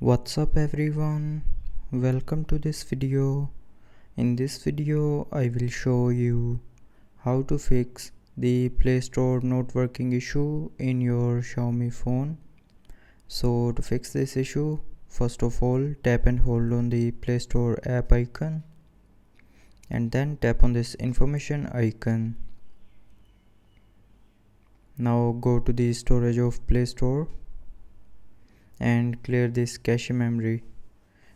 What's up everyone, welcome to this video. In this video I will show you how to fix the Play Store not working issue in your Xiaomi phone. So to fix this issue, first of all tap and hold on the Play Store app icon and then tap on this information icon. Now go to the storage of Play Store and clear this cache memory.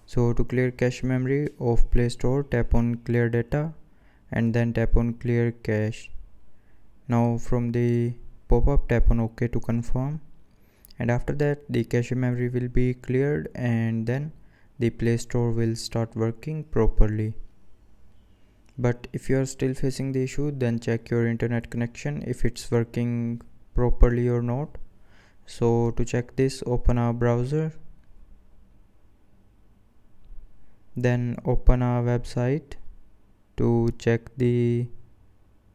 So to clear cache memory of Play Store, tap on clear data and then tap on clear cache. Now from the pop-up, tap on OK to confirm, and after that the cache memory will be cleared and then the Play Store will start working properly. But if you are still facing the issue, then check your internet connection if it's working properly or not. So to check this, open a browser, then open a website to check the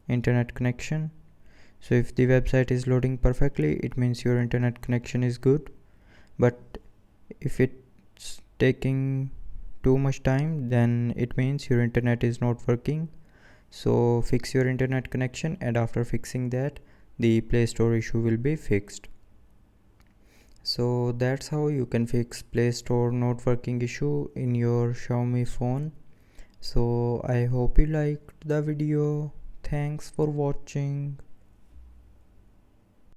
internet connection. So if the website is loading perfectly, it means your internet connection is good, but if it's taking too much time, then it means your internet is not working. So fix your internet connection, and after fixing that, the Play Store issue will be fixed. So that's how you can fix Play Store not working issue in your Xiaomi phone. So I hope you liked the video. Thanks for watching.